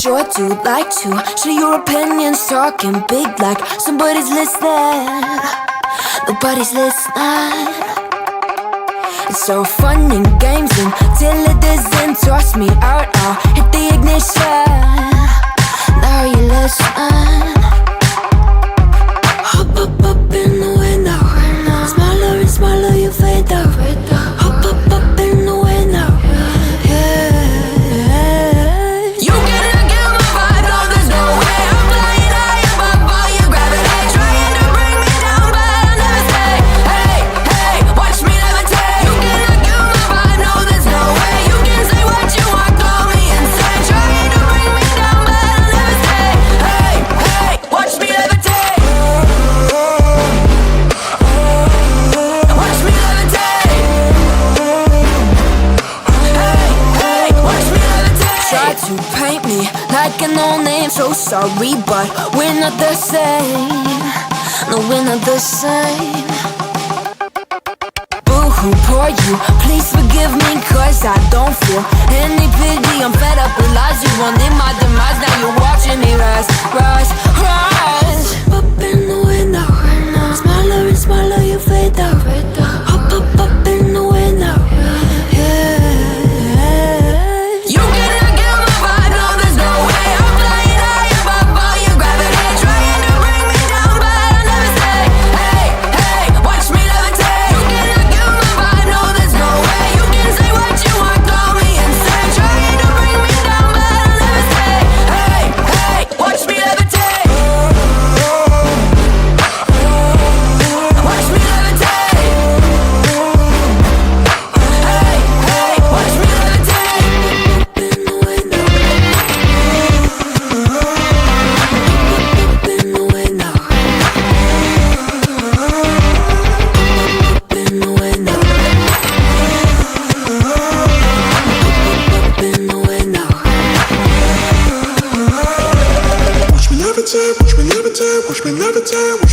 sure do like to share your opinions, talking big like somebody's listening. Nobody's listening. It's so fun and games until it doesn't. Toss me out, I'll hit the ignition. Now you listen. Hop up in the window. Smaller and smaller you fade out. Hop up in the window. You cannot get my vibe, no there's no way. I'm flying high above all your gravity, trying to bring me down, but I'll never stay. Hey, hey, watch me levitate. You cannot get my vibe, no there's no way. You can say what you want, call me insane, trying to bring me down, but I'll never stay. Hey, hey, watch me levitate. Watch me levitate. Hey, hey, watch me levitate. Try to paint me like a no-name, so sorry, but we're not the same. No, we're not the same. Boo-hoo, poor you, please forgive me, cause I don't feel any pity. I'm fed up with lies, you wanted my demise. Now you're watching me rise, rise, rise. Up in the window. Smaller and smaller you fade out. Hop up in the window. You cannot get my vibe, no there's no way. I'm flying high above all your gravity, trying to bring me down, but I'll never stay. Hey, hey, watch me levitate. You cannot get my vibe, no there's no way. You can say what you want, call me insane, trying to bring me down, but I'll never stay. Hey, hey, watch me levitate. Watch me levitate. Hey, hey, watch me levitate. Up in the window. Up in the window. Up in the window. Up in the window. Watch me levitate, watch me levitate, watch me levitate.